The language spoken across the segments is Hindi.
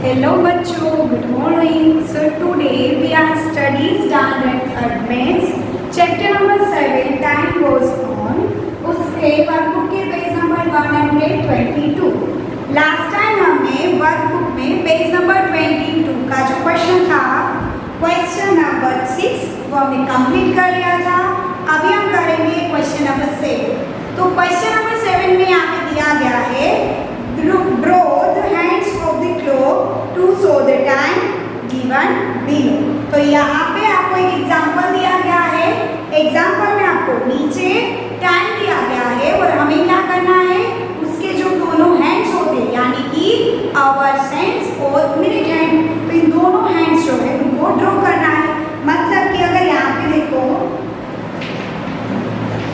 Hello बच्चों, good morning. So today we are studying standard third maths, chapter number 7. Time goes on. उसके वर्कबुक के पेज नंबर 122. लास्ट टाइम हमने वर्कबुक में पेज नंबर 22 का जो क्वेश्चन था, क्वेश्चन नंबर 6 वो हमने कंप्लीट कर लिया था. अभी हम करेंगे क्वेश्चन नंबर 7. तो क्वेश्चन नंबर 7 में यहाँ पे दिया गया है draw the hands of the clock to show the time given below. तो यहाँ पे आपको एक एग्जांपल दिया गया है. एग्जांपल में आपको नीचे टाइम दिया गया है और हमें क्या करना है, उसके जो दोनों हैंड्स होते हैं यानी कि आवर्स हैंड्स और मिनट हैंड, तो इन दोनों हैंड्स जो है उनको ड्रॉ करना है. मतलब कि अगर यहाँ पे देखो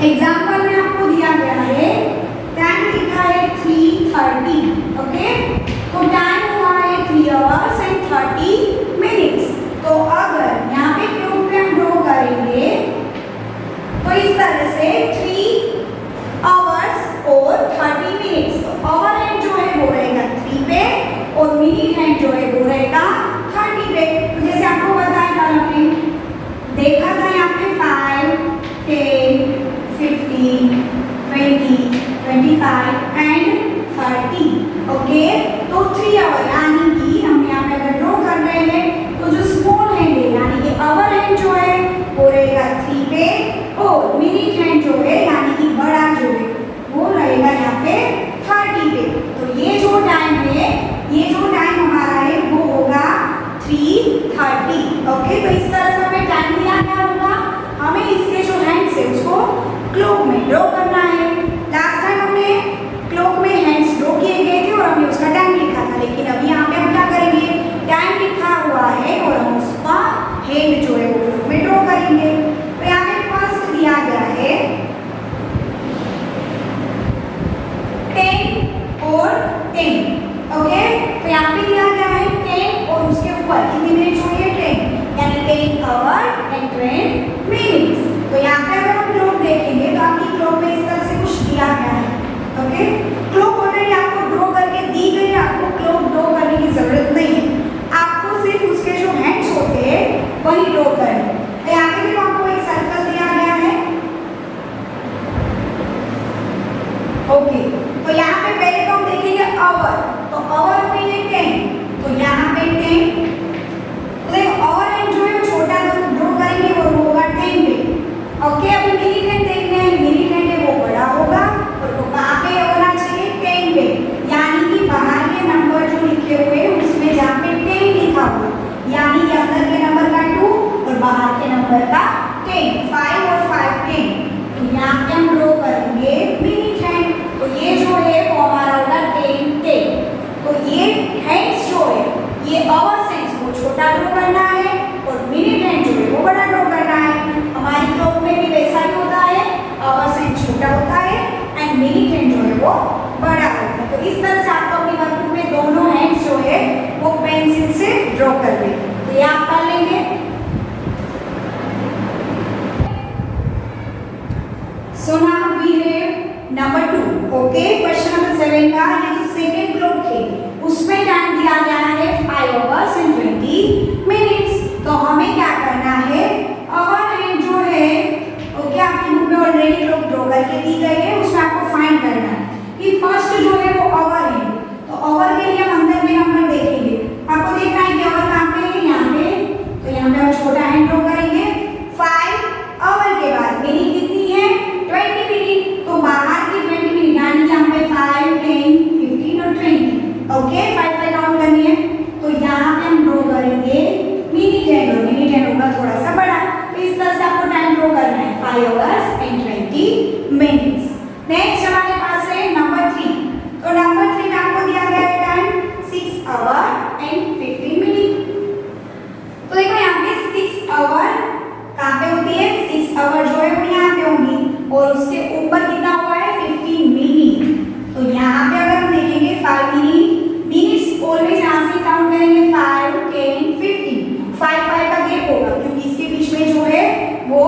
एग्जांपल में आपको दिया गया है टाइम लिखा है 3:30. ओके, तो टाइम हुआ है 3 आवर्स एंड 30 मिनट्स. तो अगर यहाँ पे क्लोक पे हम ड्रॉ करेंगे तो इस तरह से 3 आवर्स और 30 मिनट्स. तो आवर हैंड जो है वो रहेगा 3 पे और मिनट हैंड जो है वो रहेगा 30 पे. तो जैसे आपको बताया था, हमने देखा था यहाँ पे 5, 10, 15, 20, 25 एंड 30. ओके, तो 3 आवर यानी कि हम यहाँ पे अगर ड्रॉ कर रहे हैं तो जो स्मॉल हैंड है यानी कि आवर हैंड जो है वो रहेगा 3 पे और मिनट हैंड जो है यानी कि बड़ा जो है वो रहेगा यहाँ पे 30 पे. तो ये जो टाइम है, ये जो टाइम हमारा है वो होगा 3:30. ओके, तो इस तरह से हमें टाइम दिया गया होगा. हमें इसके जो हैंड्स है उसको क्लॉक में ड्रॉ करना है. लास्ट टाइम हमने क्लॉक में हैंड्स ड्रॉ किए गए थे और हमने उसका टाइम लिखा था, लेकिन अभी यहाँ पे हम क्या करेंगे, टाइम लिखा हुआ है और हम उसका हैंड जो है वो क्लॉक में ड्रॉ करेंगे. तो यहाँ पे फर्स्ट दिया गया है 10 और 10. ओके, तो यहाँ पे दिया गया है 10 और उसके ऊपर कितनी मिनट हुई है 10, यानी 10 आवर एंड 10 मिनट्स. तो यहाँ पे अगर हम क्लॉक देखेंगे तो आपकी क्लॉक में इस तरह से कुछ दिया गया है. ओके, क्लॉक ऑलरेडी आपको ड्रॉ करके दी गई है, आपको क्लॉक ड्रॉ करने की जरूरत नहीं है. आपको सिर्फ उसके जो हैंड्स होते हैं वही ड्रॉ करने. तो यहाँ पे भी आपको एक सर्कल दिया गया है. ओके, तो यहाँ पे पहले तो हम देखेंगे आवर. तो आवर हुई है 10, तो यहाँ पे 10. तो देखो आवर हैंड जो है छोटा ड्रॉ करेंगे और वो होगा 10 पे. ओके, अभी मिनट हैंड देखना है, मिनट हैंड है वो बड़ा होगा और वो कहाँ पे होना चाहिए 10 पे, यानी कि बाहर के नंबर जो लिखे हुए हैं उसमें जहाँ पे 10 लिखा हुआ, यानी कि अंदर के नंबर का 2 और बाहर के नंबर का 10. 5 और 5 10. तो यहाँ पे हम ड्रॉ करेंगे मिनट हैंड. तो ये जो है वो हमारा होगा 10 10. तो ये हैंड्स जो है ये आवर्स हैंड्स वो छोटा ड्रॉ करना है और मिनट हैंड जो है वो बड़ा ड्रॉ करना है. हमारी क्लॉक में भी वैसा ही होता है, आवर्स हैंड छोटा होता है एंड मिनट हैंड जो है वो बड़ा होता है. तो इस तरह से आपको अपनी वर्कबुक में दोनों हैंड्स जो है वो पेंसिल से ड्रॉ कर लें. तो ये आप कर लेंगे. So now we have number 2. Okay, question number 7 का ये जो सेकंड क्लॉक है उसमें टाइम दिया गया है 5 आवर्स एंड 20 मिनट्स. तो हमें क्या करना है, आवर हैंड जो है ओके आपकी बुक में ऑलरेडी क्लॉक ड्रॉ करके दी गई है, उसमें आपको फाइंड करना है कि फर्स्ट जो है वो आवर है. तो आवर के लिए हम अंदर में नंबर देखेंगे. आपको देखना है कि आवर कहाँ पे है, यहाँ पे. तो यहाँ पे हम छोटा हैंड ड्रॉ करेंगे. 5 आवर के बाद मिनट कितनी है 20 मिनट. तो बाहर की 20 मिनट यानी कि यहाँ पे 5, 10, 15 और 20. ओके, 5 काउंट करनी है. तो यहाँ पे हम ड्रॉ करेंगे मिनट हैंड और मिनट हैंड होगा थोड़ा सा बड़ा. तो इस तरह से आपको टाइम ड्रॉ करना है 5 आवर्स एंड 20 मिनट्स. नेक्स्ट हमारे पास है नंबर 3. तो नंबर 3 में आपको दिया गया है टाइम 6 आवर एंड 15 मिनट. तो देखो यहाँ पे 6 आवर कहाँ पे होती है, 6 आवर जो है वो यहाँ पे होंगी और उसके ऊपर कितना हुआ है 15 मिनट. तो यहाँ पे अगर हम देखेंगे 5 मिनट्स ऑलवेज यहाँ से काउंट करेंगे 5, 10, 15. 5 का गेप होगा क्योंकि इसके बीच में जो है वो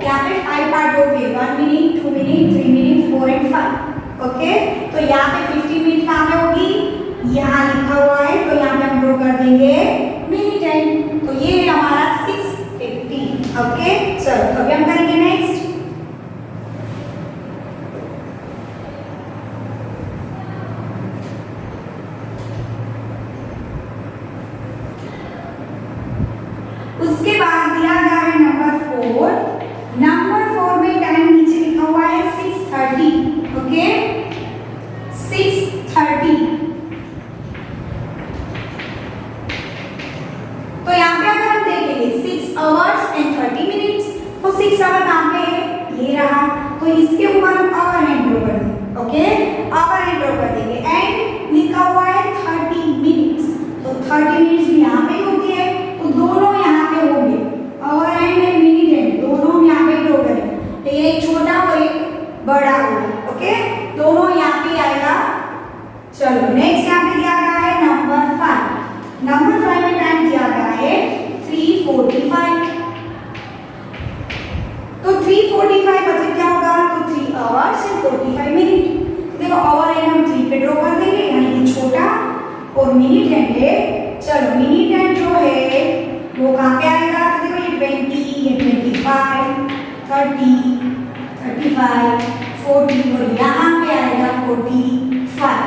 यहाँ पे 5 पार्ट होते हैं. 1 minute, 2 minute, 3 minute, 4 and 5. Okay, तो यहाँ पे 15 मिनट कहाँ पे होगी, यहाँ लिखा हुआ है. तो यहाँ पे हम ड्रॉ कर देंगे मिनट हैंड। तो ये है हमारा 6:50। ओके, चलो तो अभी हम करेंगे नेक्स्ट। उसके बाद दिया गया है नंबर 4। नंबर 4 में टाइम नीचे लिखा हुआ है 6:30। ओके, 6:30। तो यहाँ पे अगर हम देखेंगे 6 आवर्स एंड 30 मिनट्स, तो 6 आवर कहाँ पे है, ये रहा। तो इसके ऊपर हम आवर हैंड ड्रॉ कर देंगे। ओके, आवर हैंड ड्रॉ कर देंगे एंड लिखा हुआ है 30 मिनट्स। तो 30 मिनट्स भी यहाँ पे होती है, तो दोनों यहाँ पे होंगे, hour hand and minute hand दोनों हम यहाँ पे ड्रॉ करेंगे। लेकिन एक छोटा और एक बड़ा होगा। ओके, दोनों यहाँ पे आएगा। चलो नेक्स्ट यहाँ पे दिया गया है नंबर 5। नंबर 5 में टाइम दिया गया है 3:45। तो 3:45 मतलब क्या होगा, तो 3 आवर्स एंड 45 मिनट। देखो आवर हैंड हम 3 पे ड्रॉ कर देंगे, यानी कि छोटा, और मिनट हैंड है, चलो मिनट हैंड जो है वो कहाँ पे आएगा, तो देखो ये 20, ये 25, 30, 35, 40 और यहाँ पे आएगा 45।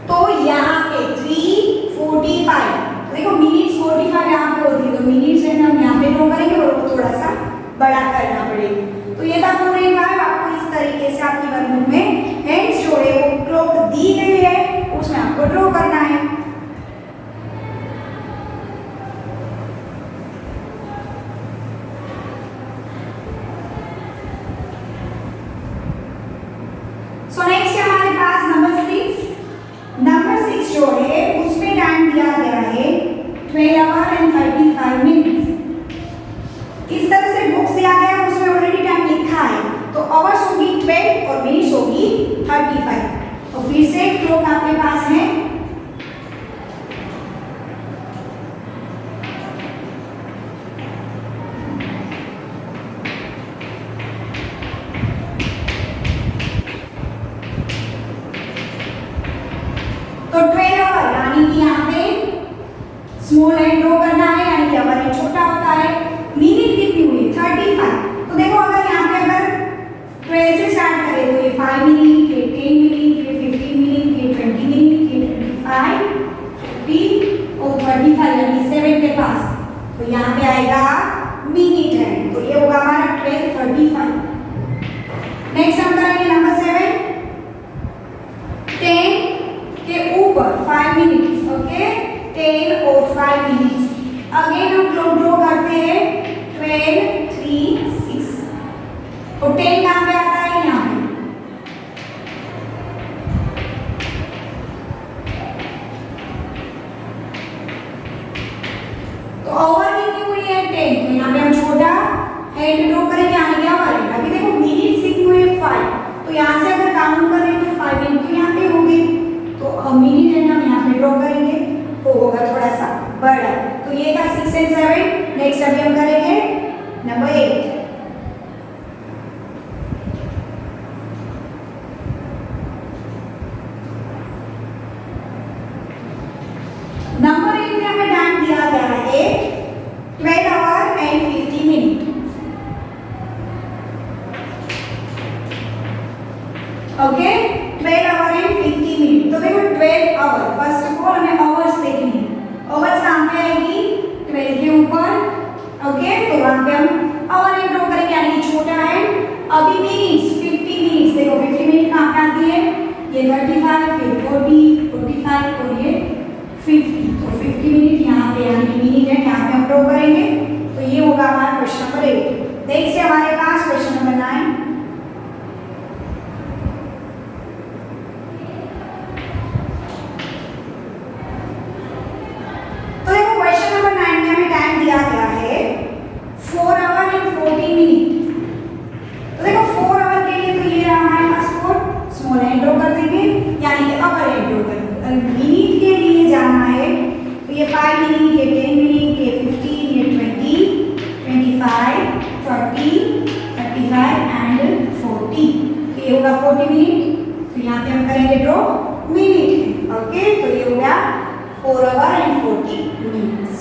तो यहाँ पे 3:45, तो देखो मिनट्स 45 यहाँ पे होती है, तो मिनट्स है हम यहाँ पे ड्रॉ करेंगे और वो थोड़ा सा बड़ा करना पड़ेगा। तो ये था 45। आपको इस तरीके से आपकी वर्कबुक में हैंड्स जो है वो क्लॉक दी गई है, उसमें आपको ड्रॉ करना है। सो नेक्स्ट हमारे पास नंबर 6। नंबर 6 जो है उसमें टाइम दिया गया है 12 आवर एंड 35 मिनट्स। इस तरह से बुक्स दिया गया है, उसमें ऑलरेडी टाइम लिखा है, तो आवर्स होगी 12 और मिनट्स होगी 35। तो फिर से क्लॉक आपके पास है, तो 12 आवर यानी कि यहाँ पे स्मॉल हैंड ड्रॉ करना है, यानी कि आवर हैंड छोटा होता है। मिनट कितनी हुई, 35। तो देखो अगर यहाँ पे अगर 12 से स्टार्ट करें तो ये 5 मिनट, ये 10 मिनट, ये 15 मिनट, ये 20 मिनट, ये 25, 30 और 35 यानी 7 के पास, तो यहाँ पे आएगा मिनट हैंड। तो ये होगा हमारा 12:35। नेक्स्ट हम करेंगे नंबर 7। 10 के ऊपर 5 मिनट्स। ओके, 10 और 5 मिनट्स। अगेन हम क्लॉक ड्रॉ करते हैं 12, 3, 6। तो 10 कहाँ पे आता है, यहाँ पे। तो ओवर कितनी हुई है, 10, तो यहाँ पे हम छोटा हैंड ड्रॉ करेंगे, यानी कि आवर हैंड। अभी देखो मिनट्स कितनी हुई है, 5। तो यहाँ से अगर काउंट करें तो 5 मिनट तो यहाँ पे होंगे, तो मिनट हैंड हम यहाँ पे ड्रॉ करेंगे, वो होगा थोड़ा सा बड़ा। तो ये था 6 एंड 7। नेक्स्ट अभी हम करेंगे नंबर 8। नंबर 8 में हमें टाइम दिया गया है 12 our and 50 minute. Okay, 12 our and 50 minute. तो देखो 12 आवर, फर्स्ट ऑफ ऑल हमें आवर्स देखनी है। आवर्स कहाँ पे आएगी, 12 के ऊपर। ओके, तो वहाँ पे हम आवर हैंड ड्रॉ करेंगे, यानी कि छोटा है। अभी मिनट्स 50 मिनट्स, देखो 50 मिनट कहाँ पे आती है, ये 35, फिर 40, 45 और ये 50। तो 50 मिनट यहाँ पे यानी कि मिनट है, यहाँ पे हम ड्रॉ करेंगे। तो ये होगा हमारा क्वेश्चन नंबर 8। नेक्स्ट है हमारे पास क्वेश्चन नंबर 9। तो देखो क्वेश्चन नंबर 9 में हमें टाइम दिया गया है 4 आवर एंड 40 मिनट। तो देखो 4 आवर के लिए तो ये रहा हमारे पास 4, स्मॉल हैंड ड्रॉ कर देंगे, यानी कि अपर हैंड ड्रॉ करेंगे। मिनट के लिए जाना है तो ये 5 मिनट, ये 10 मिनट, ये 15, ये 20, 25, 30, 35 एंड 40। तो ये होगा 40 मिनट। तो यहाँ पे हम करेंगे ड्रॉ मिनट। ओके, तो ये हो गया 4 आवर एंड 40 मिनट्स।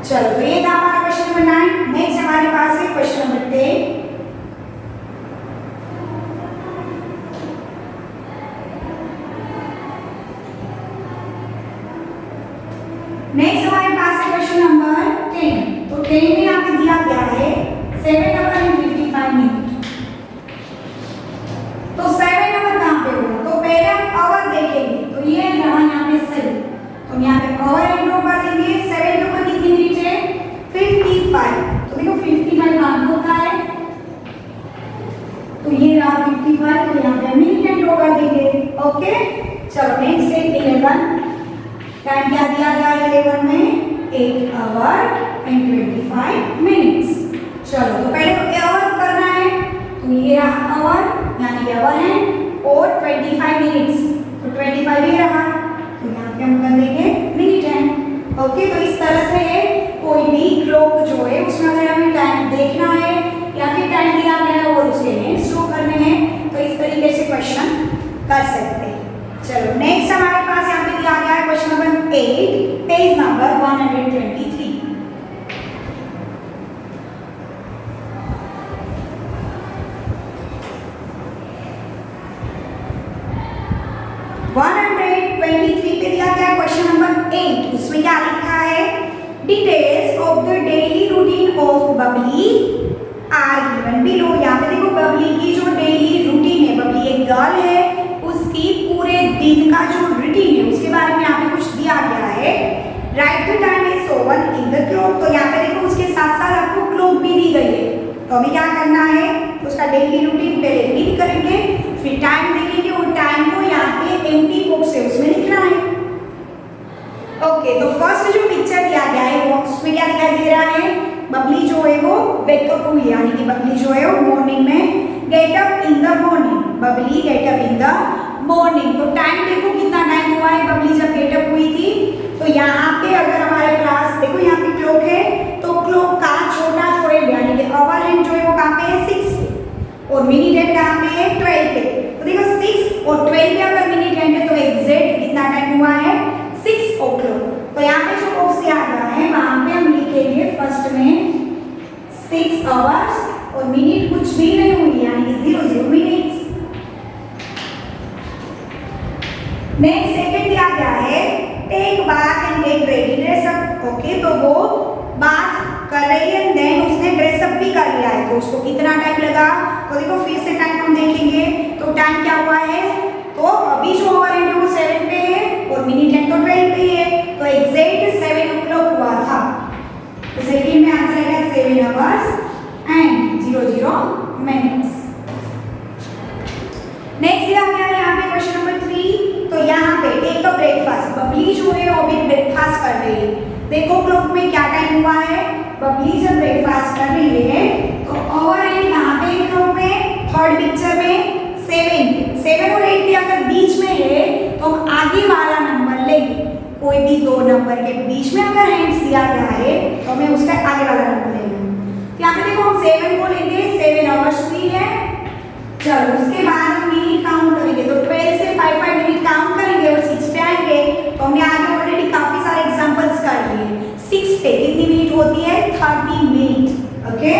चलो तो ये था हमारा क्वेश्चन नंबर 9। नेक्स्ट हमारे पास है क्वेश्चन नंबर 10। नेक्स्ट हमारे पास है क्वेश्चन नंबर 10। तो 10 में यहाँ पे दिया गया है 7 आवर एंड 55 मिनट। तो 7 आवर कहाँ पे होगा? तो पहले हम आवर देखेंगे, तो ये रहा यहाँ पे सही, तो यहाँ पे आवर एंड ड्रॉ कर देंगे। 7 के ऊपर कितनी मिनट है? 55। तो देखो 55 कहाँ होता है, तो ये रहा 55, तो यहाँ पे मिनट एंड ड्रॉ कर देंगे। ओके चलो नेक्स्ट है 11। टाइम क्या दिया गया है 11 में? 8 आवर एंड 25 मिनट्स। चलो तो पहले आवर करना है, तो ये रहा आवर, यानी आवर है, और 25 मिनट्स, तो 25 ही रहा, तो यहाँ पे हम कर देंगे मिनट है। ओके तो इस तरह से कोई भी क्लॉक जो है उसमें अगर हमें टाइम देखना है या फिर टाइम दिया गया है और उसके हैंड्स शो करने हैं, तो इस तरीके से क्वेश्चन कर सकते हैं। चलो नेक्स्ट हमारे पास यहाँ पे दिया गया है क्वेश्चन नंबर 8, पेज नंबर 123। पे दिया गया है क्वेश्चन नंबर 8। उसमें क्या लिखा है? Details of the daily routine of Babli are given below. यहाँ पे देखो बबली की जो डेली रूटीन है, बबली एक गर्ल है, उसकी पूरे दिन का जो रूटीन है उसके बारे में यहाँ पे कुछ दिया गया है। Right the time is Sovan in the clock. तो यहाँ पे देखो उसके साथ साथ आपको क्लॉक भी दी गई है, तो हमें क्या करना है? उसका डेली रूटीन पहले रीड करेंगे, फिर टाइम देखेंगे और टाइम को यहाँ पे एम्प्टी बॉक्स है उसमें लिखना है। ओके तो फर्स्ट जो पिक्चर दिया गया है वो उसमें क्या दिखाई दे रहा है? बबली जो है वो वेकअप हुई, यानी कि बबली जो है वो मॉर्निंग में get up in the morning, Babli get up in the morning. तो टाइम देखो कितना टाइम हुआ है बबली जब गेट अप हुई थी। तो यहाँ पे अगर हमारे पास देखो यहाँ पे क्लॉक है, तो क्लॉक का छोटा जो है यानी कि आवर हैंड जो है वो कहाँ पे है? 6 पे, और मिनट हैंड कहाँ पे है? 12 पे। तो देखो 6 और 12 पे अगर मिनट हैंड है तो एग्जैक्ट कितना टाइम हुआ है? 6 o'clock। तो यहाँ पे जो बॉक्स दिया गया है वहां पे हम लिखेंगे फर्स्ट में 6 आवर्स और मिनट कुछ भी नहीं हुई, यानी कि 00 मिनट्स। नेक्स्ट सेकंड दिया गया है take bath and get ready dress up. Okay तो वो बात कर रही है, देन उसने ड्रेस अप भी कर लिया है, तो उसको कितना टाइम लगा? तो देखो फिर से टाइम हम देखेंगे, तो टाइम क्या हुआ है? तो अभी जो ओवर हैंड वो 7 पे है और मिनट हैंड तो 12 पे है, तो एग्जैक्ट 7 o'clock हुआ था। तो सेकंड में आंसर आएगा 7 आवर्स एंड 00 मिनट्स। नेक्स्ट दिया गया है यहाँ पे क्वेश्चन नंबर 3। तो यहाँ पे टेक अ ब्रेकफास्ट, बबली जो है वो भी ब्रेकफास्ट कर रही है। देखो क्लॉक में क्या टाइम हुआ है? बबली जब ब्रेकफास्ट कर रही है तो ओवर हैंड यहाँ पे क्लॉक में थर्ड पिक्चर में 7 और 8 के अगर बीच में है तो हम आगे वाला नंबर लेंगे। कोई भी दो नंबर के बीच में अगर हैंड्स दिया गया है तो हमें उसका आगे वाला नंबर लेना है। यहाँ पे देखो हम 7 को लेंगे, 7 आवर्स हुई है। चलो उसके बाद हम मिनट काउंट करेंगे, तो 12 से 5 मिनट काउंट करेंगे और 6 पे आएंगे। तो हमने आगे ऑलरेडी काफी सारे एग्जांपल्स कर लिए। 6 पे कितनी मिनट होती है? 30 मिनट। ओके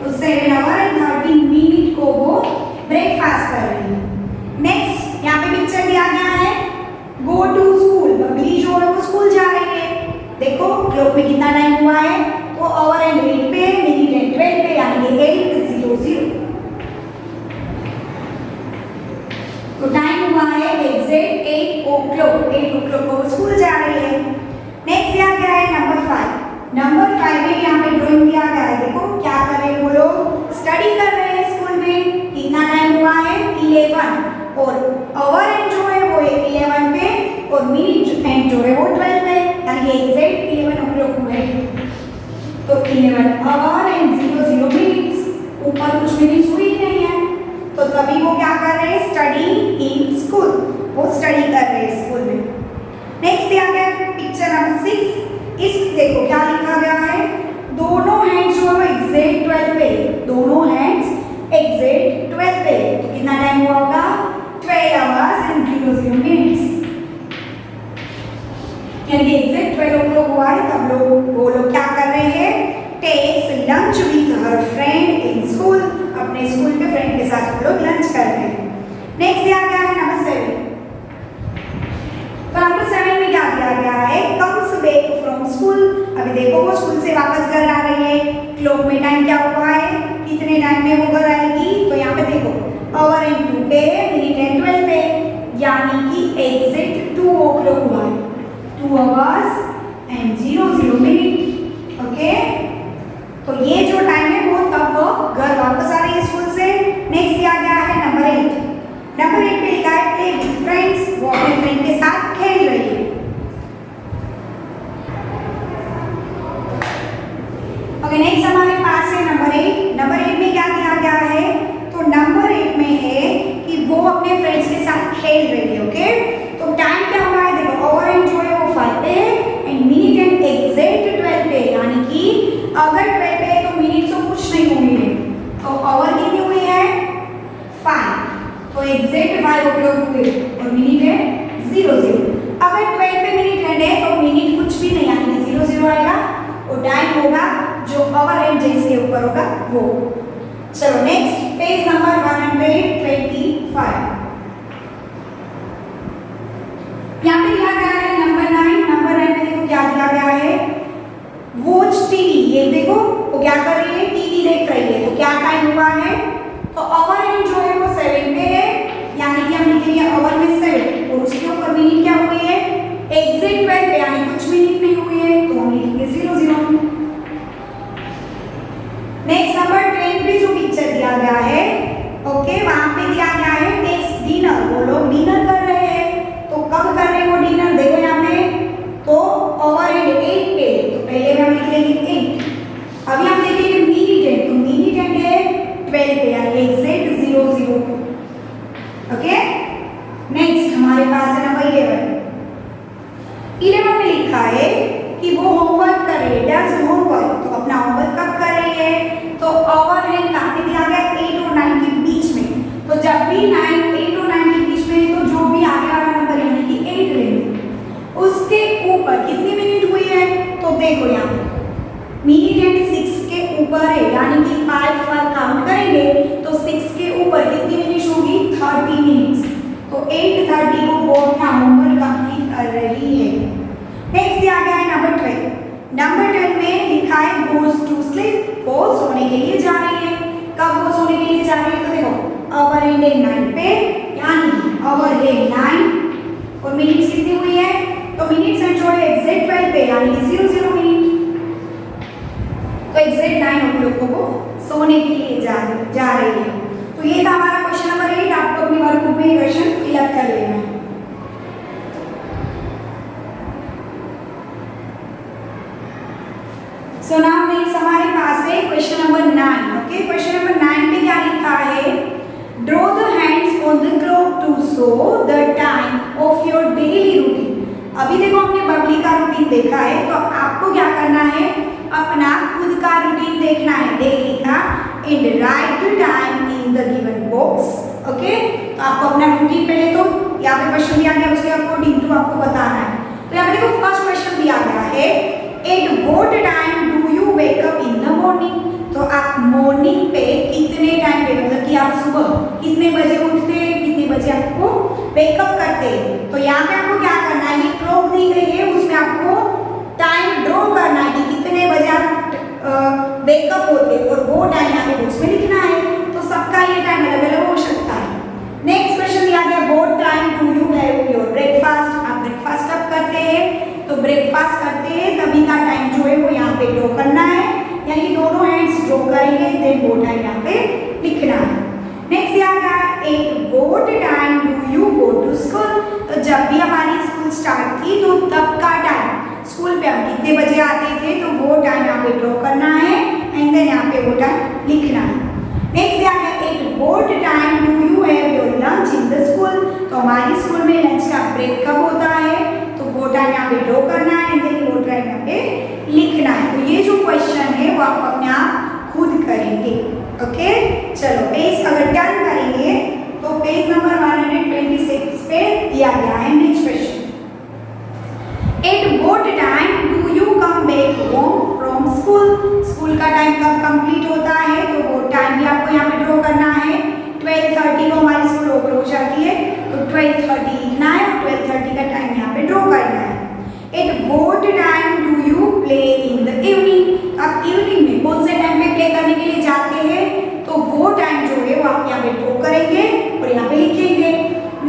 तो 7 आवर एंड 30 मिनट को वो ब्रेकफास्ट कर रही है। नेक्स्ट यहाँ पे पिक्चर दिया गया है गो टू स्कूल, बबली जो है वो स्कूल जा रही है। देखो क्लॉक में कितना टाइम हुआ है? तो आवर एंड 8 पे, मिनट एंड 12 पे, यानी कि 8:00। तो टाइम हुआ है एग्जैक्ट 8 o'clock। 8 o'clock को स्कूल जा रही है। नेक्स्ट दिया गया है नंबर 5। नंबर 5 में यहाँ पे ड्राइंग दिया गया है। देखो क्या कर रहे हैं वो लोग? स्टडी कर रहे हैं स्कूल में। कितना टाइम हुआ है? 11 और आवर एंड जो है वो 11 पे और मिनट एंड जो है वो 12 पे, यानी एग्जैक्ट 11 o'clock हुए। तो 11 आवर एंड 00 मिनट्स। ऊपर कुछ मिनट्स हुई नहीं है, तो तभी वो क्या कर रहे हैं? स्टडी इन स्कूल, वो स्टडी कर रहे हैं स्कूल में। नेक्स्ट दिया गया पिक्चर नंबर 6। इस देखो क्या लिखा गया है? दोनों हैंड्स जो है एग्जैक्ट 12 पे, दोनों हैंड्स एग्जैक्ट 12 पे। तो कितना टाइम हुआ होगा? 12 आवर्स एंड 00 मिनट्स। यानी कि एग्जैक्ट 12 o'clock हुआ है तब वो लोग क्या कर रहे हैं, takes lunch with her friend in school, अपने स्कूल के फ्रेंड के साथ हम लोग लंच कर रहे हैं। नेक्स्ट दिया गया है नंबर 7। तो नंबर 7 में क्या दिया गया है, कम्स बैक फ्रॉम स्कूल। अभी देखो वो स्कूल से वापस घर आ रही है, क्लॉक में टाइम क्या हुआ है, कितने टाइम में वो घर आएगी, तो यहाँ पे देखो आवर एंड 2 पे, मिनट एंड 12 पे, यानी कि एग्जैक्ट 2 o'clock हुआ है, 2 hours and 00 minute। ओके, तो ये जो टाइम है वो तब वो घर वापस आ रही है स्कूल से। नेक्स्ट दिया गया है नंबर 8। नंबर 8 पे लिखा है प्ले विद फ्रेंड्स, वो अपने फ्रेंड के साथ खेल रही है। ओके, नेक्स्ट हमारे पास है नंबर 8। नंबर 8 में क्या दिया गया है, तो नंबर 8 में है कि वो अपने फ्रेंड्स के साथ खेल रही है। ओके, तो टाइम क्या हुआ है, देखो ओवर एंड जो है वो 5 पे है एंड मिनट एंड एग्जैक्ट 12 पे, यानी कि अगर 12 पे है तो मिनट तो कुछ नहीं हुई है, तो ओवर कितनी हुई है 5, तो एग्जैक्ट 5 o'clock हुई और मिनट है 00। अगर 12 पे मिनट एंड है तो मिनट कुछ भी नहीं, यानी कि 00 आएगा, और टाइम होगा जो ओवर एंड जिसके ऊपर होगा वो। चलो नेक्स्ट पेज नंबर 125। यहाँ पे दिया गया है नंबर 9। नंबर 9 में देखो क्या दिया गया है, वॉच टीवी। ये देखो वो क्या कर रही है, टीवी देख रही है, तो क्या टाइम हुआ है, तो ओवर एंड जो है वो 7 पे है, यानी कि हम लिखेंगे ओवर में 7 और उसके ऊपर मिनट क्या हुई है, एग्जैक्ट 12 पे, यानी कुछ मिनट नहीं हुई है, तो हम लिखेंगे 00। नेक्स्ट नंबर 10 पे जो पिक्चर दिया गया है, ओके, वहां पे दिया गया है टेक्स डिनर, वो लोग डिनर कर रहे हैं, तो कब कर रहे हैं वो डिनर, देखो यहाँ पे, तो ओवर एंड 8 पे, तो पहले में हम लिख लेंगे 8। अभी हम देखेंगे मिनट एंड, तो मिनट एंड है 12 पे, यानी एग्जैक्ट 00। ओके, नेक्स्ट हमारे पास है नंबर 11 में लिखा है कि वो होमवर्क कर रही है, डज होमवर्क, तो अपना होमवर्क कब कर रही है, तो ओवर एंड कहाँ पे दिया गया 8 और 9 के बीच में, तो जब भी 8 और 9 के बीच में, तो जो भी आगे वाला नंबर यानी कि 8 लेंगे, उसके ऊपर कितनी मिनट हुई है, तो देखो यहाँ पे मिनट एंड 6 के ऊपर है, यानी कि 5 काउंट करेंगे तो 6 के ऊपर कितनी मिनट होगी, 30 मिनट्स, तो 8:30 को वो अपना होमवर्क कंप्लीट कर रही है। नेक्स्ट दिया गया है नंबर 12। नंबर 12 में लिखा है गोज टू स्लीप, वो सोने के लिए जा रही है। कब वो सोने के लिए जा रही है, तो देखो ओवर एंड 9 पे, यानी ओवर एंड 9 और मिनट्स कितनी हुई है, तो मिनट्स एंड जो है एग्जैक्ट 12 पे, यानी कि 00 मिनट, तो एग्जैक्ट 9 o'clock को वो सोने के लिए जा रही है। तो ये था हमारा क्वेश्चन नंबर 8। आपको अपनी वर्कबुक में क्वेश्चन फिलअप कर लेना है। सो नाउ नेक्स्ट हमारे पास है question number 9। Okay, question number 9 पे क्या लिखा है, draw the hands on the clock to show the time of your daily routine. अभी देखो हमने बबली का रूटीन देखा है, तो आपको क्या करना है, अपना खुद का रूटीन देखना है डेली का, and right the time in the given box. Okay, तो आपको अपना रूटीन पहले तो यहाँ पे क्वेश्चन दिया गया, उसके अकॉर्डिंग टू आपको बताना है। तो यहाँ पे देखो फर्स्ट क्वेश्चन दिया गया है, eight what time do you wake up in the morning. तो आप मॉर्निंग पे कितने टाइम पे, मतलब कि आप सुबह कितने बजे उठते हैं, कितने बजे आपको वेकअप करते हैं। तो यहाँ पे आपको क्या करना है, ये क्लॉक दी गई है, उसमें आपको टाइम ड्रॉ करना है कि कितने बजे आप वेकअप होते हैं, और वो टाइम यहाँ पे बुक्स में लिखना है। तो सबका ये टाइम अलग अलग हो सकता है। नेक्स्ट क्वेश्चन दिया गया, what time do you have your breakfast. आप ब्रेकफास्ट कब करते हैं, तो ब्रेकफास्ट करते हैं तभी का टाइम जो है वो यहाँ पे ड्रॉ करना है, यानी कि दोनों हैंड्स ड्रॉ करेंगे, देन वो टाइम यहाँ पे लिखना है। नेक्स्ट दिया गया, at what time do you go to school. तो जब भी हमारी स्कूल स्टार्ट थी तो तब का टाइम, स्कूल पे हम कितने बजे आते थे, तो वो टाइम यहाँ पे ड्रॉ करना है, एंड देन यहाँ पे वो टाइम लिखना है। नेक्स्ट दिया गया, at what time do you have your lunch in the school. तो हमारी स्कूल में लंच का ब्रेक कब होता है, तो वो टाइम यहाँ पे ड्रॉ करना है, एंड देन वो टाइम यहाँ पे लिखना है। तो ये जो क्वेश्चन है वो आप अपने आप खुद करेंगे। ओके, चलो पेज अगर टर्न करेंगे तो पेज नंबर 126 पे दिया गया है next question, at what time do you come back home from school? School का टाइम कब कंप्लीट होता है, तो वो टाइम भी आपको यहाँ पे ड्रॉ करना है। 12:30 को हमारी स्कूल ओवर हो जाती है, तो 12:30 लिखना है और 12:30 का टाइम यहाँ पे ड्रॉ करना है। At what time do you play in the evening? आप इवनिंग में कौन से टाइम पे प्ले करने के लिए जाते हैं, तो वो टाइम जो है वो आप यहाँ पे ड्रॉ करेंगे और यहाँ पे लिखेंगे।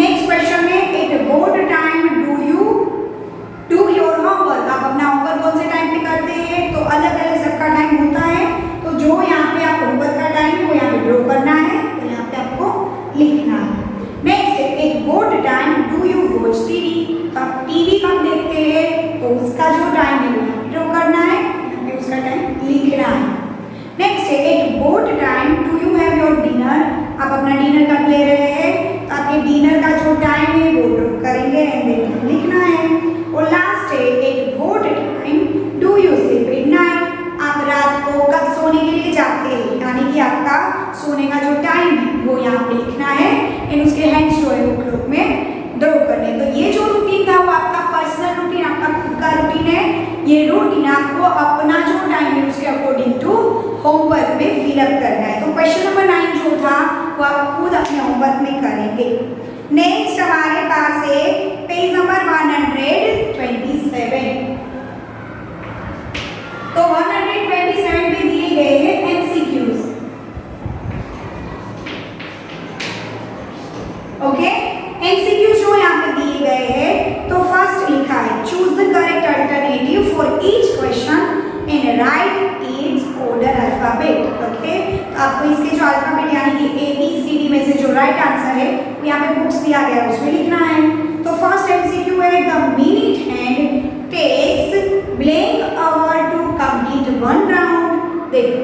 नेक्स्ट क्वेश्चन में at what time do you do your homework? आप अपना होमवर्क कौन से टाइम पे करते हैं, तो अलग अलग सबका टाइम होता है, तो जो यहाँ पे आप होमवर्क का टाइम है वो यहाँ पे ड्रॉ करना है और यहाँ पे आपको लिखना है। Next at what time do you watch TV? तो आप टीवी कब देखते हैं, तो उसका जो टाइम है वो यहाँ पे ड्रॉ करना है, यहाँ पे उसका टाइम लिखना है। नेक्स्ट है at what time do you have your dinner? आप अपना डिनर कब ले रहे हैं, तो आपके डिनर का जो टाइम है वो ड्रॉ करेंगे एंड देन लिखना है। और लास्ट है at what time do you sleep at night? आप रात को कब सोने के लिए जाते हैं, यानी कि आपका सोने का जो टाइम है वो यहाँ पे लिखना है एंड उसके हैंड्स जो है वो ग्रुप में ड्रॉ करने। तो ये जो रूटीन था वो आपका पर्सनल रूटीन, आपका खुद का रूटीन है। ये रूटीन आपको अपना जो टाइम है उसके अकॉर्डिंग टू होमवर्क में फिलअप करना है। तो क्वेश्चन नंबर 9 जो था वो आप खुद अपने होमवर्क में करेंगे। नेक्स्ट हमारे पास है पेज नंबर 127। तो 127 पे दिए गए हैं MCQs। ओके, MCQs जो यहाँ पे दिए गए हैं, तो फर्स्ट लिखा है choose the correct alternative for each question and right it's order alphabet. Okay, तो आपको इसके जो अल्फाबेट यानी कि ABCD में से जो राइट आंसर है वो यहाँ पे बुक्स दिया गया है उसमें लिखना है। तो फर्स्ट MCQ है the minute hand takes blank hour to complete one round. देखो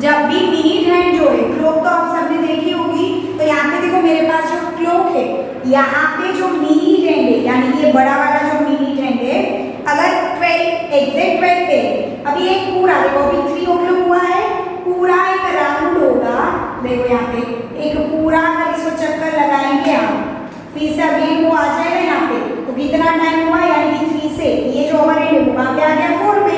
जब भी मिनट हैंड जो है, क्लॉक तो आप सबने देखी होगी, तो यहाँ पे देखो मेरे पास जो क्लॉक है यहाँ पे जो मिनट हैंड है यानी कि ये बड़ा वाला जो मिनट हैंड है, अगर 12 एग्जैक्ट 12 पे अभी एक पूरा देखो अभी 3 o'clock हुआ है, पूरा एक राउंड होगा। देखो यहाँ पे एक पूरा अगर इसको चक्कर लगाएंगे आप, फिर से अभी वो आ जाएगा यहाँ पे, तो कितना टाइम हुआ, यानी कि 3 से ये जो ओवर हैंड है वहाँ पे आ गया 4 पे,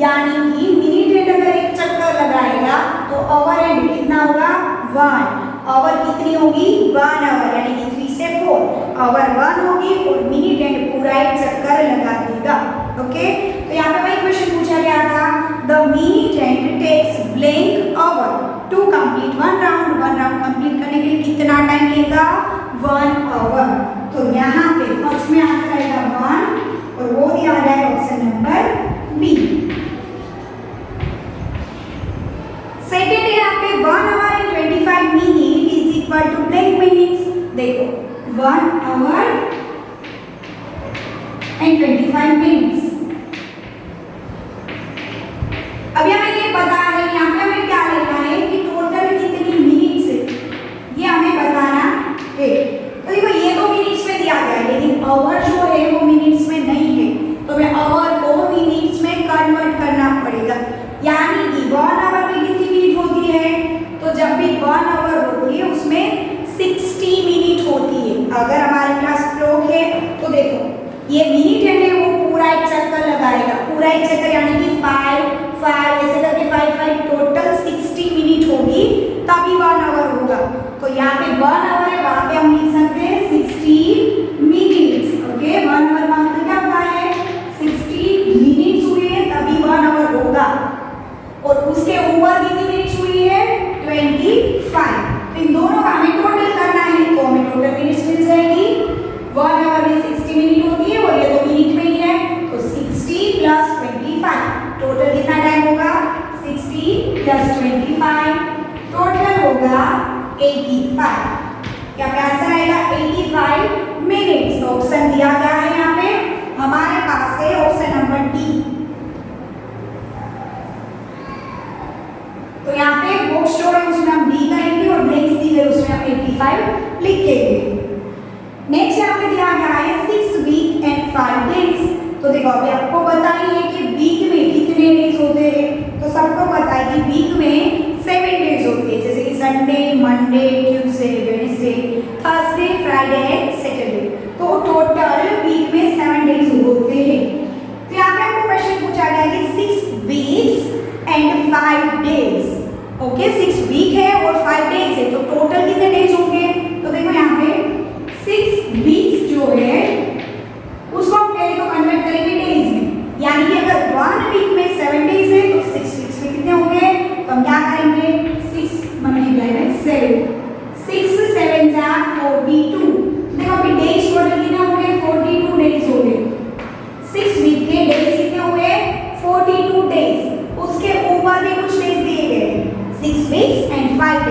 यानी कि मिनट हैंड अगर एक चक्कर लगाएगा तो ओवर हैंड कितना होगा 1। ओवर कितनी होगी 1 आवर, यानी कि 3 से 4 ओवर 1 होगी और मिनट हैंड पूरा एक चक्कर लगा देगा। ओके, तो यहाँ पे वही क्वेश्चन पूछा गया था the minute hand takes blank hour to complete one round. One round complete करने के लिए कितना टाइम लेगा 1 आवर। तो यहाँ पे फर्स्ट में आंसर आएगा 1 और वो दिया गया है ऑप्शन नंबर बी। सेकेंड है यहाँ पे 1 hour and 25 minute is equal to blank minutes. देखो 1 आवर एंड 25 मिनट्स। अभी हमें ये पता है, यहाँ पे हमें क्या लेना है कि टोटल कितनी मिनट्स है ये हमें बताना है। तो देखो ये तो मिनट्स में दिया गया है, लेकिन आवर जो है वो मिनट्स में नहीं है, तो हमें आवर को मिनट्स में कन्वर्ट करना पड़ेगा। यानी कि 1 आवर में कितनी मिनट होती है, तो जब भी 1 आवर होती है उसमें 60 मिनट होती है। अगर हमारे पास क्लॉक है तो देखो ये मिनट है वो पूरा एक चक्कर लगाएगा, पूरा एक चक्कर यानी कि 5 ऐसे करके 5 टोटल 60 मिनट होगी, तभी 1 आवर होगा। तो यहाँ पे 1 आवर है, वहाँ पे हम लिख सकते हैं 60 मिनट्स। ओके, 1 आवर का मतलब क्या होता है 60 मिनट्स हुए हैं तभी 1 आवर होगा, और उसके ऊपर कितनी मिनट्स हुई है 25। तो इन दोनों का हमें टोटल करना है, तो हमें टोटल मिनट्स मिल जाएगी। 1 आवर में 60 मिनट होती है और ये तो मिनट में ही है, तो 60 + 25 टोटल कितना टाइम होगा 60 + 25 टोटल होगा 85। क्या आंसर आएगा 85 मिनट्स। ऑप्शन दिया गया है यहाँ पे हमारे पास है ऑप्शन नंबर डी। तो यहाँ पे बॉक्स जो है उसमें हम डी करेंगे और ब्लैंक्स दी गई उसमें हम 85 लिखेंगे। नेक्स्ट यहाँ पे दिया गया है 6 वीक एंड 5 डेज। तो देखो अभी आपको पता ही है कि वीक में कितने डेज होते हैं, तो सबको पता है कि वीक में 7 डेज होते हैं, जैसे कि Sunday, Monday, Tuesday, Wednesday, Thursday, Friday and Saturday. तो टोटल वीक में 7 डेज होते हैं। तो यहाँ पे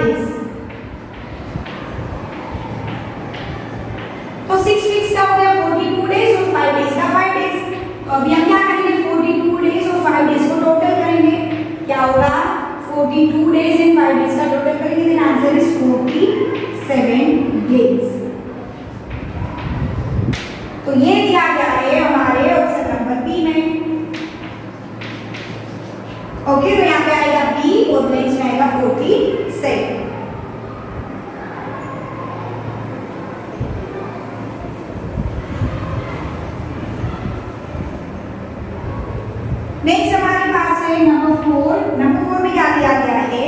days। तो 6 वीक्स का हो गया 42 डेज और 5 डेज का 5 डेज। तो अभी हम क्या करेंगे 42 डेज और 5 डेज को टोटल करेंगे। क्या होगा 42 डेज एंड 5 डेज का टोटल करेंगे, देन आंसर इज 47 डेज। तो ये दिया गया है हमारे ऑप्शन नंबर बी में। ओके, तो यहाँ पे आएगा बी और नेक्स्ट में आएगा 47। नेक्स्ट हमारे पास है नंबर 4। नंबर 4 में क्या दिया गया है,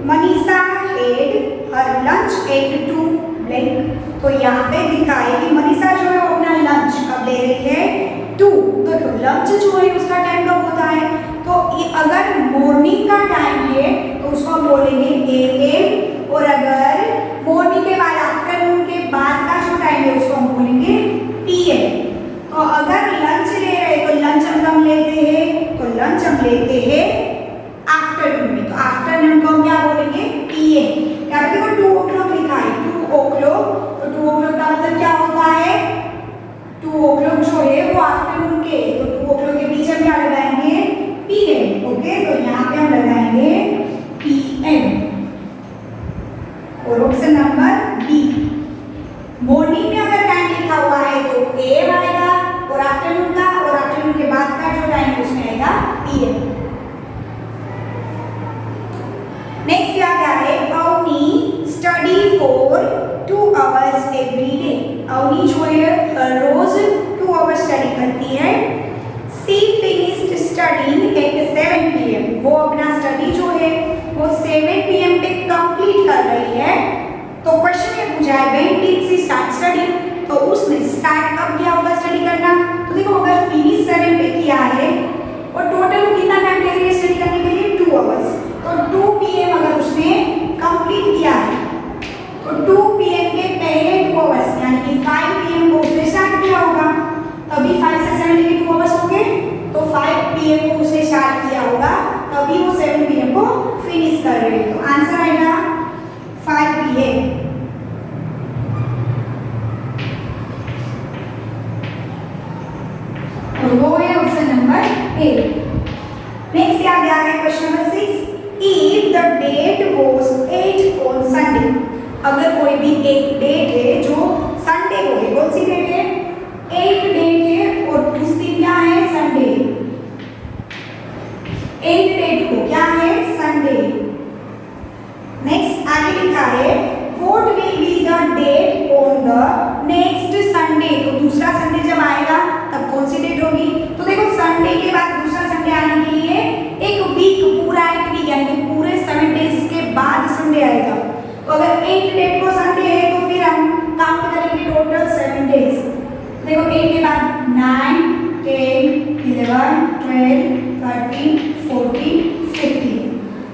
Manisha had her lunch at 2 blank. तो यहाँ पे दिखा है कि मनीषा जो है अपना लंच कब ले रही है 2। तो लंच जो है उसका टाइम कब होता है, तो अगर मॉर्निंग का टाइम है तो उसको हम बोलेंगे AM, और अगर मॉर्निंग के बाद आफ्टरनून के बाद का जो टाइम है उसको हम बोलेंगे PM। तो अगर लंच ले रहे तो लंच हम कब लेते हैं, तो लंच हम लेते हैं आफ्टरनून में। तो आफ्टरनून को हम क्या बोलेंगे PM। यहाँ पे देखो 2 o'clock लिखा है 2 o'clock। तो 2 o'clock का मतलब क्या होता है, 2 o'clock जो है वो आफ्टरनून के, तो 2 o'clock के बीच हम क्या लगाएंगे PM। ओके, तो यहाँ पे हम लगाएंगे PM। और ऑप्शन नंबर बी, मॉर्निंग में अगर टाइम लिखा हुआ है तो AM आएगा, और आफ्टरनून का और आफ्टरनून के बाद का जो टाइम है उसमें आएगा PM। नेक्स्ट क्या क्या है, Avani study for 2 hours every day. Avani जो है रोज 2 hours स्टडी करती है। She finished studying at 7 PM। वो अपना स्टडी जो है वो 7 PM पे कंप्लीट कर रही है। तो क्वेश्चन ये पूछा है when did she start study. तो उसने स्टार्ट कब किया होगा स्टडी करना, तो देखो अगर फिनिश 7 पे किया है और टोटल कितना टाइम ले रही है स्टडी करने के लिए 2 hours। तो 2 PM अगर उसने कंप्लीट किया है तो 2 PM के पहले 2 hours यानी कि 5 PM को उसने स्टार्ट किया होगा, तभी 5 से 7 के 2 hours हो गए। तो 5 PM को उसने स्टार्ट किया होगा, तभी वो 7 PM को फिनिश कर रही है। तो आंसर आएगा 5 PM। और वो है ऑप्शन नंबर ए। नेक्स्ट क्या गया है question number 6। If the date was 8 on Sunday. अगर कोई भी एक डेट है जो संडे को है, कौन सी डेट है 8 डेट है और उस दिन क्या है संडे। 8 डेट को क्या है संडे। नेक्स्ट आगे लिखा है what will be the date on the next Sunday. तो दूसरा संडे जब आएगा तब कौन सी डेट होगी, तो देखो संडे के बाद दूसरा संडे आने के लिए एक वीक, पूरा एक वीक यानी कि पूरे 7 डेज के बाद संडे आएगा। तो अगर 8 डेट को संडे है तो फिर हम काउंट करेंगे टोटल 7 डेज। देखो 8 के बाद 9 10 11 12 13 14 15।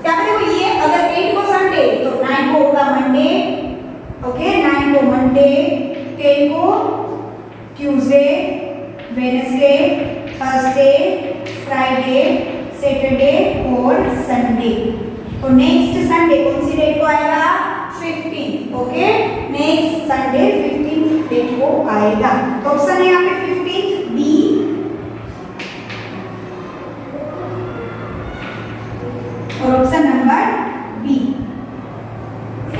क्या देखो ये अगर 8 को संडे तो 9 को होगा मंडे। ओके, 9 को मंडे, 10 को Tuesday, Wednesday, Thursday, Friday, Saturday और संडे। तो नेक्स्ट संडे कौन सी डेट को आएगा 15। ओके, नेक्स्ट संडे 15 डेट को आएगा। तो ऑप्शन है यहाँ पे 15 बी। और ऑप्शन नंबर बी।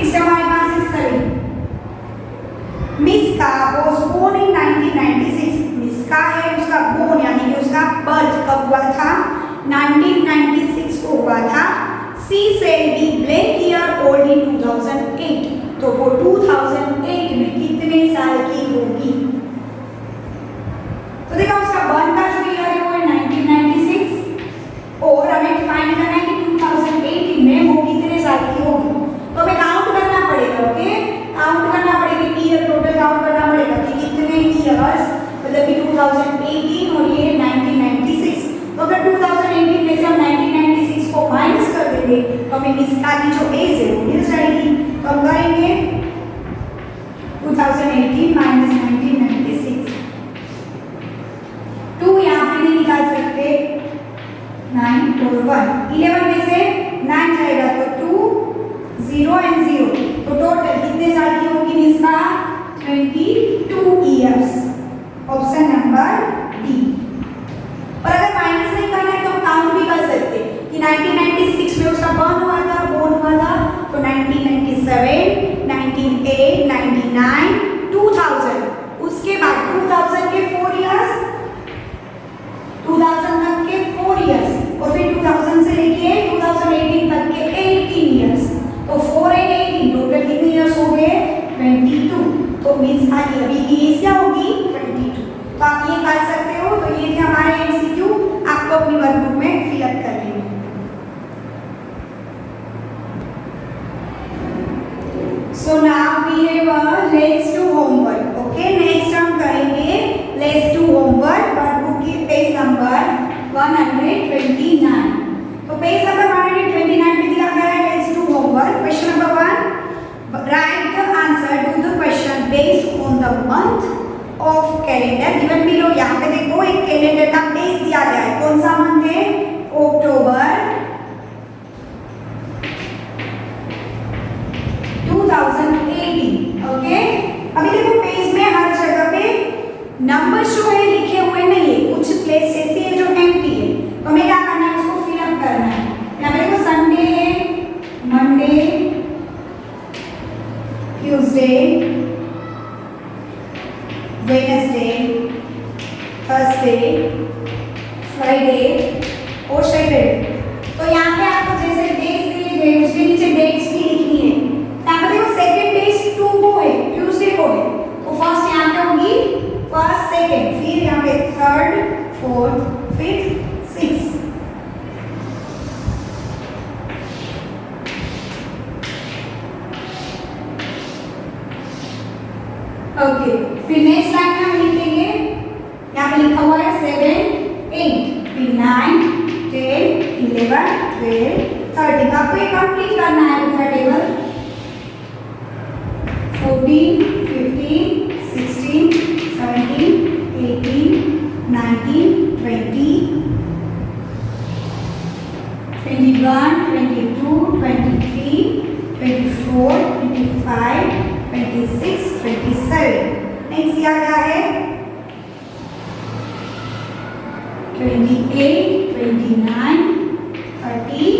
इससे हमारे पास इस तरह Miska was born in 1996। Miska है उसका बोर्न यानी कि उसका बर्थ कब हुआ था 1996 को हुआ था। She shall be blank year old in 2008। तो वो 2008 में कितने साल की होगी। तो देखो उसका बर्थ का जो ईयर है वो है 1996 और हमें फाइंड करना है कि 2018 में वो कितने साल की होगी। तो हमें काउंट करना पड़ेगा। ओके, काउंट करना पड़ेगा ईयर, टोटल काउंट करना पड़ेगा कि कितने ईयर्स, मतलब कि 2018 और ये 1996। तो अगर 2018 में से हम 1996 को माइनस कर देंगे तो हमें इसका की जो एज है वो मिल जाएगी। तो हम करेंगे 2018 माइनस 1996। 2 यहाँ पे नहीं निकाल सकते, 9 और 1 11 में से 9 जाएगा तो 2 0 एंड 0, तो टोटल कितने साल की होगी मिस का? 22 ईयर्स। Option number D. और अगर माइनस नहीं करना है तो हम काउंट भी कर सकते कि 1996 में उसका बर्न हुआ था, तो 1997, 1998, 99, 2000, उसके बाद 2000 के 4 इयर्स, 2000 तक के 4 इयर्स, और फिर 2000 से लेके 2018 तक के 18 इयर्स, तो 4 एंड 18 टोटल कितने इयर्स हो गए? 22। तो मींस अभी की एज क्या होगी? 22। तो आप ये कर सकते हो। तो ये थे हमारे एमसीक्यू, आपको अपनी वर्कबुक में फिलअप कर लेना। So now we have a let's do homework. Okay, next हम करेंगे let's do homework। वर्कबुक की पेज नंबर 129। तो पेज नंबर 129 पे दिया गया है let's do homework। Question number 1, write the answer to the question based on the month of calendar given below। यहाँ पे देखो एक कैलेंडर का पेज दिया गया है, कौन सा मंथ है? अक्टूबर 2018। ओके, अभी देखो पेज में हर जगह पे नंबर जो है लिखे हुए नहीं है, कुछ प्लेस ऐसी है जो एम्प्टी है, तो हमें क्या करना है? उसको फिल अप करना है। यहाँ पे देखो संडे है, Monday, Tuesday, Wednesday, Thursday, Friday और सैटरडे। तो यहाँ पे आपको जैसे डेट्स दिए गए उसके नीचे डेट्स भी लिखनी है। यहाँ पे देखो सेकंड डेज 2 को है, ट्यूसडे को है, तो फर्स्ट यहाँ पे होगी फर्स्ट, सेकंड, फिर यहाँ पे third, fourth, fifth, six. Okay, फिर नेक्स्ट लाइन में हम लिखेंगे, यहाँ पे लिखा हुआ है 7, 8, फिर 9, 10, 11, 12, 13। आपको ये कंप्लीट करना है पूरा टेबल। 14, 15, 16, 17, 18, 19, 20, 21, 22, 23, 24, 25, 26, 27। नेक्स्ट दिया गया है 28, 29, 30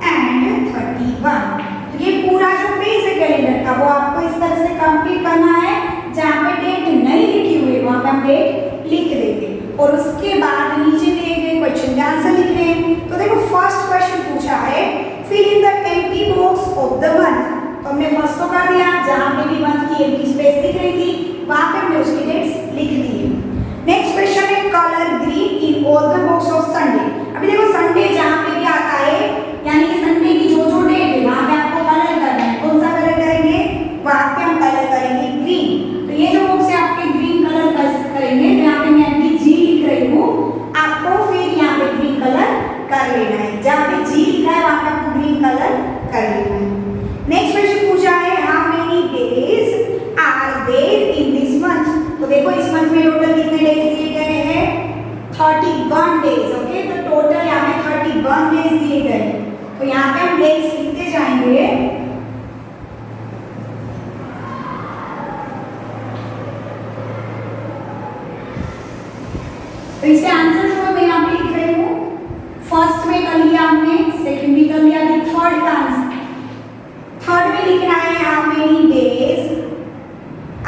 एंड 31। तो ये पूरा जो पेज है कैलेंडर का वो आपको इस तरह से कंप्लीट करना है। जहाँ पे डेट नहीं लिखी हुई वहाँ पे हम डेट लिख देंगे और उसके बाद नीचे दिए गए क्वेश्चन के आंसर लिख रहे हैं। तो देखो फर्स्ट क्वेश्चन पूछा है fill in the empty box of the month. तो हमने फर्स्ट तो कर दिया, जहाँ पे भी मंथ की एम्प्टी स्पेस दिख रही थी वहाँ पे हमने उसकी डेट्स लिख दी है। नेक्स्ट क्वेश्चन है colour green in all the box of Sunday. अभी देखो संडे जहाँ पे भी आता है यानी कि संडे की जो जो डेट है वहाँ पे आपको कलर करना है। कौन सा कलर करेंगे? वहाँ पे हम कलर करेंगे ग्रीन। तो ये जो बॉक्स है आपके ग्रीन कलर करेंगे। यहाँ पे मैं अभी जी लिख रही हूँ, आपको फिर यहाँ पे ग्रीन कलर कर लेना है। जहाँ पे जी लिखा है वहाँ पे आपको ग्रीन कलर कर लेना है। नेक्स्ट क्वेश्चन पूछा है how many days are there in this month. तो देखो इस मंथ में टोटल कितने डेज दिए गए हैं? 31 डेज। ओके, तो टोटल यहाँ पे 31 डेज दिए गए। तो यहाँ पे हम डेज लिखते जाएंगे। तो इसके आंसर जो है मैं यहाँ पे लिख रही हूँ। फर्स्ट में कर लिया हमने, सेकंड भी कर लिया, अभी थर्ड का आंसर। थर्ड में लिखना है how many days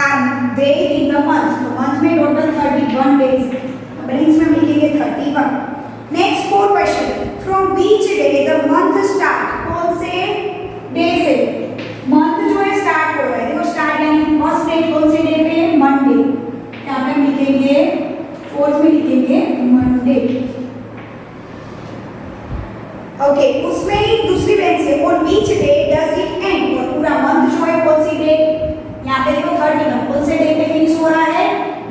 are there in the month. तो मंथ में टोटल 31 डेज, ब्रेक्स में लिखेंगे 31। Next fourth question from which day the month start. कौन से डे से मंथ जो है स्टार्ट हो रहा है? देखो स्टार्ट यानी फर्स्ट डे कौन से डे पे है? मंडे। यहाँ पे हम लिखेंगे फोर्थ में लिखेंगे मंडे। ओके, उसमें ही दूसरी लाइन से on which day does it and. और पूरा मंथ जो है कौन सी डेट? यहाँ पे देखो 31 कौन से डे पे फिनिश हो रहा है?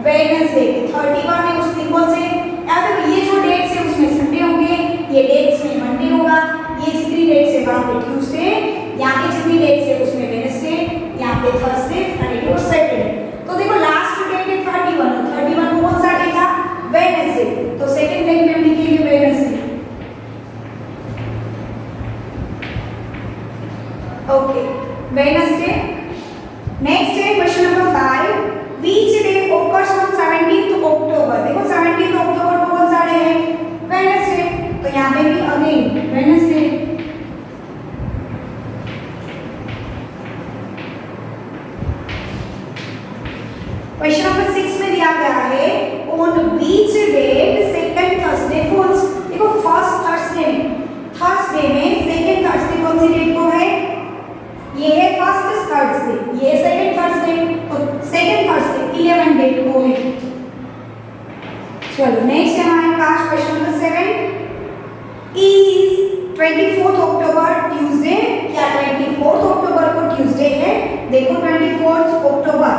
वेडनेसडे। 31 है उस दिन कौन से? यहाँ पे ये जो डेट्स है उसमें संडे होंगे, ये डेट्स में मंडे होगा, ये जितनी डेट्स है वहाँ पे ट्यूसडे, यहाँ पे जितनी डेट्स है उसमें वेडनेसडे, यहाँ पे थर्सडे, फ्राइडे और सैटरडे। तो देखो लास्ट डेट है 31, 31 को कौन सा डे था? वेडनेसडे। तो सेकंड डे में हम लिखेंगे वेडनेसडे। ओके, देखो 24 अक्टूबर,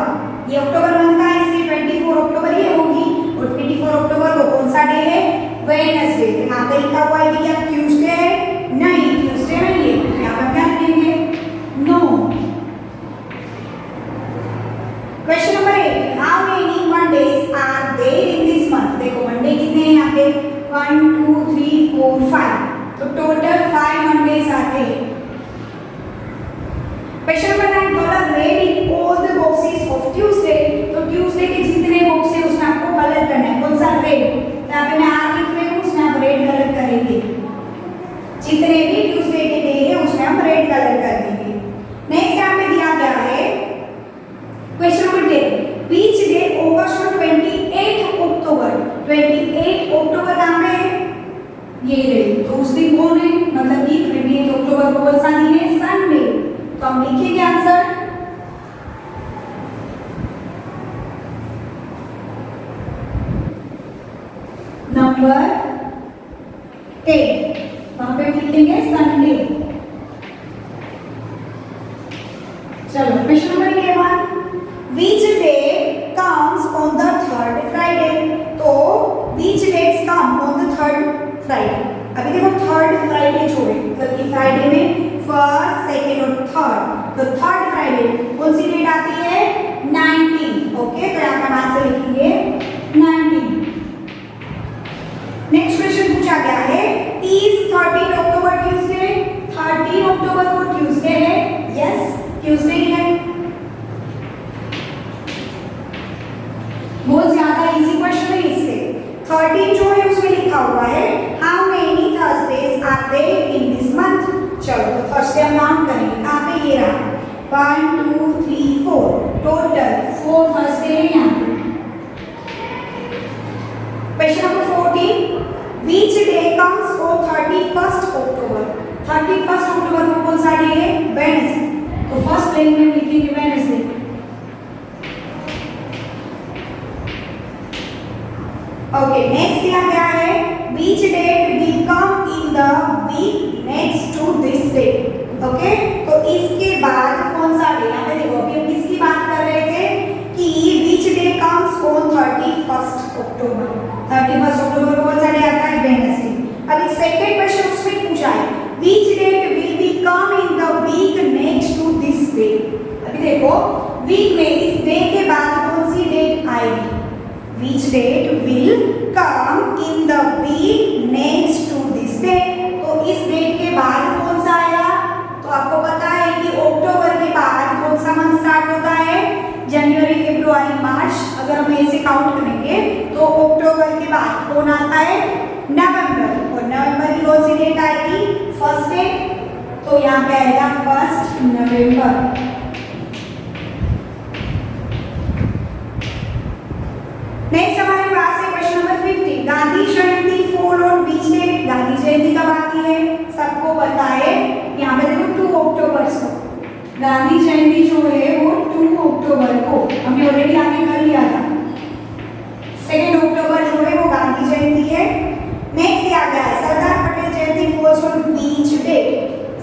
ये अक्टूबर मंथ का है इसलिए 24 अक्टूबर ये होगी, और 24 अक्टूबर को कौन सा डे है? वेडनेसडे। यहाँ पे लिखा हुआ है कि क्या ट्यूसडे है? नहीं, ट्यूसडे नहीं है। यहाँ पर क्या लिखेंगे? No. Question number 8, how many Mondays are there in this month? देखो मंडे कितने हैं यहाँ पे? 1 2 3 4 5, तो टोटल 5 मंडेज आते हैं। Question number 9, colour red in all the boxes of Tuesday. तो ट्यूसडे के जितने बॉक्स है उसमें आपको कलर करना है, कौन सा? रेड। यहाँ पे मैं आर लिख रही हूँ, उसमें आप रेड कलर करेंगे। जितने भी ट्यूसडे के डे है उसमें हम रेड कलर कर देंगे। नेक्स्ट यहाँ पे दिया गया है question number 10, which day August 28 अक्टूबर? 28 अक्टूबर कहाँ पे है? ये डे। तो उस दिन कौन है? मतलब कि 28 अक्टूबर को कौन सा दिन है? संडे। तो हम लिखेंगे आंसर नंबर 10, वहां पे लिखेंगे संडे। चलो question number 11, which day comes on the third Friday? तो which dates come on the third Friday? अभी देखो थर्ड फ्राइडे जो है, मतलब कि फ्राइडे में फर्स्ट, सेकेंड और थर्ड, तो थर्ड फ्राइडे कौन सी डेट आती है? 19। ओके, तो यहाँ पर आंसर लिखेंगे 19। नेक्स्ट क्वेश्चन पूछा गया है, इज 13 अक्टूबर ट्यूसडे? 13 अक्टूबर को ट्यूसडे है? यस, ट्यूसडे ही है। बहुत ज्यादा इजी क्वेश्चन है इससे। 13 जो है उसमें लिखा हुआ है how many Thursdays are there in this month? चलो तो थर्सडे हम काउंट करेंगे। कहाँ पे? ये रहा 1 2 3 4, टोटल 4 थर्सडे है यहाँ पे। Question number 14, which day comes on 31 अक्टूबर? 31 अक्टूबर को कौन सा डे है? वेडनेसडे। तो फर्स्ट लाइन में लिखेंगे वेडनेसडे। ओके, नेक्स्ट दिया गया है which date will come in the week next to this day? Okay, तो इसके बाद कौन सा डे? यहाँ पे देखो अभी हम किसकी बात कर रहे थे कि व्हिच डे कम्स ऑन 31 अक्टूबर। 31 अक्टूबर को कौन सा डे आता है? वेडनेसडे। अभी सेकंड क्वेश्चन उसमें पूछा है which date will be come in the week next to this day? अभी देखो वीक में इस डे के बाद कौन सी डेट आएगी? Which date will come in the week next to this day? तो इस डेट के बाद कौन सा आएगा? तो आपको पता है कि अक्टूबर के बाद कौन सा मंथ स्टार्ट होता है? जनवरी, फरवरी, मार्च। अगर हम ऐसे काउंट करेंगे तो अक्टूबर के बाद कौन आता है? नवंबर। और नवंबर की कौन सी डेट आएगी? First date. तो यहाँ पे आएगा 1 नवंबर। नेक्स्ट हमारे पास है question number 15, Gandhi Jayanti fall on which date? Gandhi Jayanti कब आती है? सबको पता है, यहाँ पे देखो 2 अक्टूबर को गांधी जयंती जो है वो 2 अक्टूबर को हमने ऑलरेडी आगे कर लिया था। 2 अक्टूबर जो है वो गांधी जयंती है। नेक्स्ट क्या गया है? सरदार पटेल जयंती falls on which date?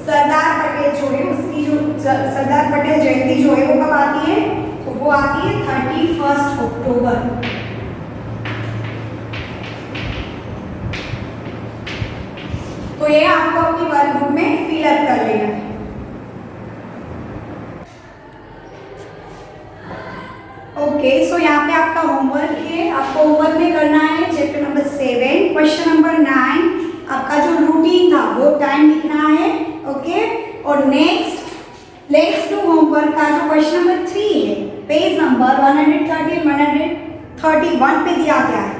Sardar Patel जो है उसकी जो सरदार पटेल जयंती जो है वो कब आती है? तो वो आती है 31 अक्टूबर। तो ये आपको अपनी वर्कबुक में फिल अप कर लेना है। ओके, सो यहाँ पे आपका होमवर्क है, आपको होमवर्क में करना है चैप्टर नंबर 7 क्वेश्चन नंबर 9। आपका जो रूटीन था वो टाइम लिखना है। ओके, और नेक्स्ट लेट्स डू होमवर्क का जो क्वेश्चन नंबर 3 है, पेज नंबर 130 131 पे दिया गया है।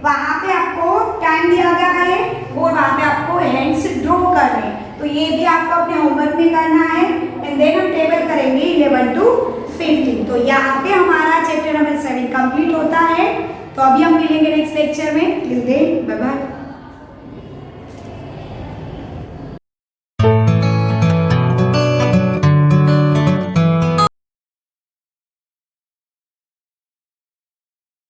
वहाँ पे आपको टाइम दिया गया है और वहाँ पे आपको हैंड्स ड्रॉ करने, तो ये भी आपको अपने होमवर्क में करना है। एंड देन हम टेबल करेंगे 11 to 15। तो यहाँ पे हमारा चैप्टर नंबर 7 कंप्लीट होता है। तो अभी हम मिलेंगे नेक्स्ट लेक्चर में। Till then bye bye.